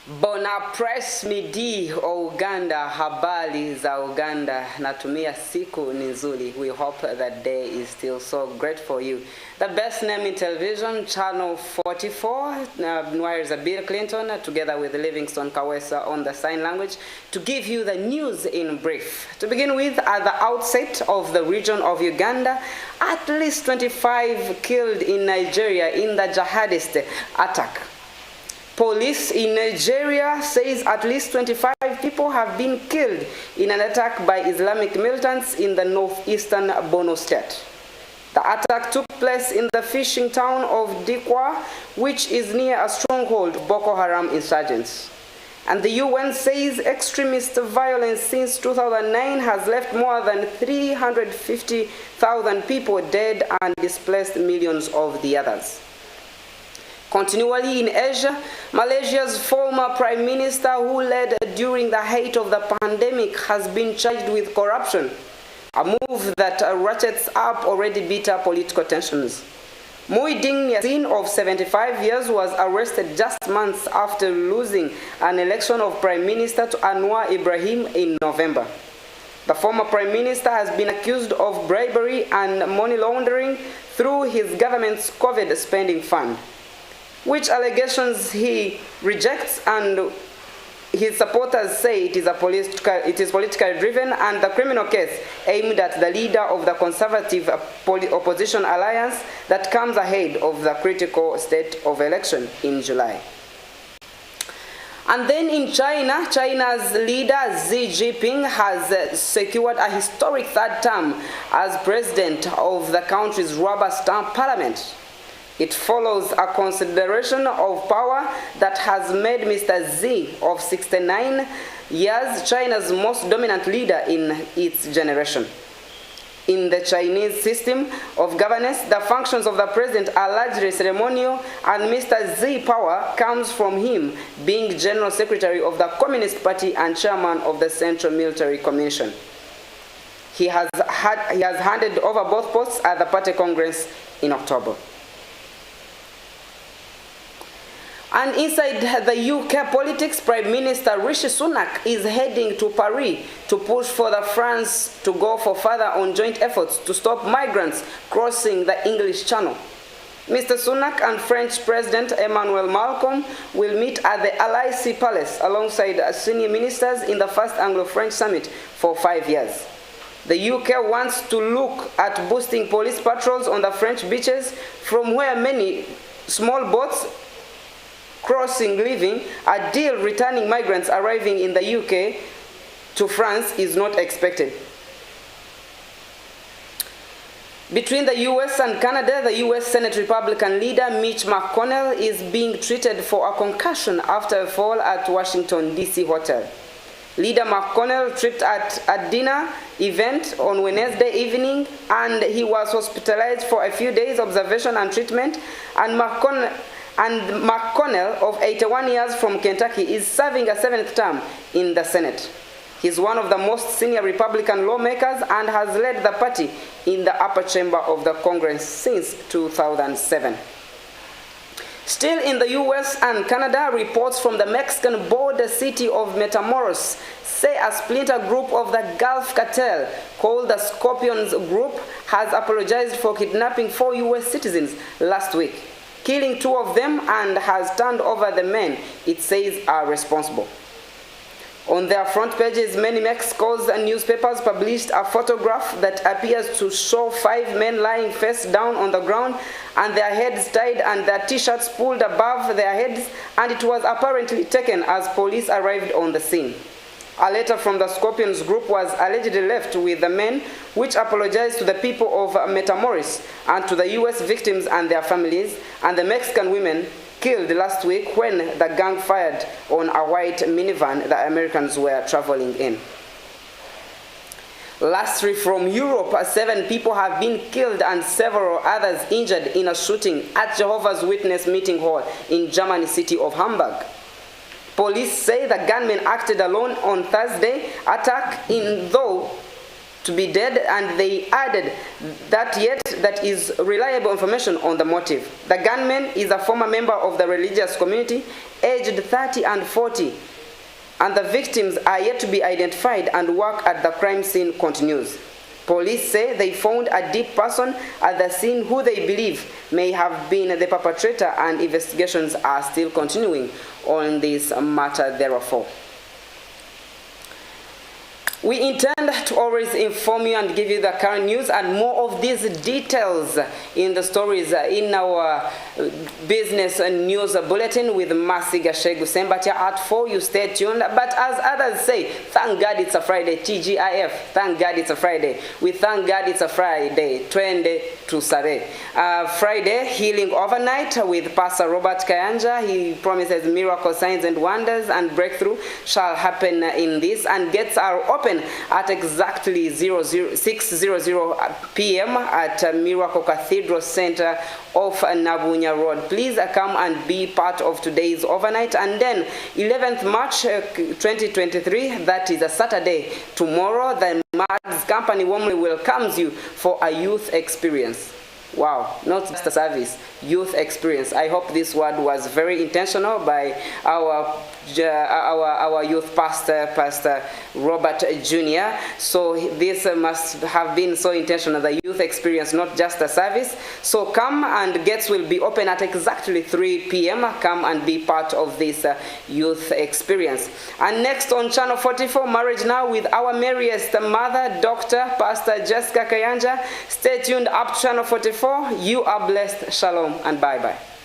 Bona press midi Uganda, habari za Uganda, natumia siku ni nzuri. We hope that day is still so great for you. The best name in television, Channel 44, Nwaiza Bill Clinton, together with Livingstone Kawesa on the sign language, to give you the news in brief. To begin with, at the outset of the region of Uganda, at least 25 killed in Nigeria in the jihadist attack. Police in Nigeria says at least 25 people have been killed in an attack by Islamic militants in the northeastern Borno state. The attack took place in the fishing town of Dikwa, which is near a stronghold of Boko Haram insurgents. And the UN says extremist violence since 2009 has left more than 350,000 people dead and displaced millions of the others. Continually in Asia, Malaysia's former prime minister who led during the height of the pandemic has been charged with corruption, a move that ratchets up already bitter political tensions. Muhyiddin Yassin of 75 years was arrested just months after losing an election of prime minister to Anwar Ibrahim in November. The former prime minister has been accused of bribery and money laundering through his government's COVID spending fund, which allegations he rejects, and his supporters say it is politically driven, and the criminal case aimed at the leader of the Conservative Opposition Alliance that comes ahead of the critical state of election in July. And then in China, China's leader Xi Jinping has secured a historic third term as president of the country's rubber-stamp parliament. It follows a consideration of power that has made Mr. Xi, of 69 years, China's most dominant leader in its generation. In the Chinese system of governance, the functions of the president are largely ceremonial, and Mr. Xi's power comes from him being General Secretary of the Communist Party and Chairman of the Central Military Commission. He has handed over both posts at the party congress in October. And inside the UK politics, Prime Minister Rishi Sunak is heading to Paris to push for France to go for further on joint efforts to stop migrants crossing the English Channel. Mr. Sunak and French President Emmanuel Macron will meet at the Elysee Palace alongside senior ministers in the first Anglo-French summit for 5 years. The UK wants to look at boosting police patrols on the French beaches, from where many small boats crossing leaving. A deal returning migrants arriving in the UK to France is not expected. Between the US and Canada, the US Senate Republican leader Mitch McConnell is being treated for a concussion after a fall at Washington, D.C. hotel. Leader McConnell tripped at a dinner event on Wednesday evening, and he was hospitalized for a few days observation and treatment, and McConnell, of 81 years from Kentucky, is serving a 7th term in the Senate. He's one of the most senior Republican lawmakers and has led the party in the upper chamber of the Congress since 2007. Still in the US and Canada, reports from the Mexican border city of Matamoros say a splinter group of the Gulf cartel called the Scorpions Group has apologized for kidnapping 4 US citizens last week, killing 2 of them, and has turned over the men it says are responsible. On their front pages, many Mexico's newspapers published a photograph that appears to show 5 men lying face down on the ground and their heads tied and their t-shirts pulled above their heads, and it was apparently taken as police arrived on the scene. A letter from the Scorpions Group was allegedly left with the men, which apologized to the people of Matamoros and to the US victims and their families, and the Mexican women killed last week when the gang fired on a white minivan the Americans were traveling in. Lastly, from Europe, 7 people have been killed and several others injured in a shooting at Jehovah's Witness meeting hall in Germany's city of Hamburg. Police say the gunman acted alone on Thursday attack, though to be dead, and they added that yet that is reliable information on the motive. The gunman is a former member of the religious community, aged 30 and 40, and the victims are yet to be identified, and work at the crime scene continues. Police say they found a deep person at the scene who they believe may have been the perpetrator, and investigations are still continuing on this matter therefore. We intend to always inform you and give you the current news, and more of these details in the stories in our business and news bulletin with Mercy Gachegu Sembatia at 4. You stay tuned. But as others say, thank God it's a Friday. TGIF, thank God it's a Friday. We thank God it's a Friday. Twende tusare. Friday, healing overnight with Pastor Robert Kayanja. He promises miracle signs and wonders, and breakthrough shall happen in this, and gates are open at exactly 6:00 p.m. at Miracle Cathedral Center of Nabunya Road. Please come and be part of today's overnight. And then 11th March 2023, that is a Saturday, tomorrow, the Mads Company warmly welcomes you for a youth experience. Wow, not just a service, youth experience. I hope this word was very intentional by our youth pastor, Pastor Robert Jr. So this must have been so intentional, the youth experience, not just a service. So come, and gates will be open at exactly 3 p.m. Come and be part of this youth experience. And next on Channel 44, Marriage Now with our merriest mother, Dr. Pastor Jessica Kayanja. Stay tuned up to Channel 44. You are blessed. Shalom and bye-bye.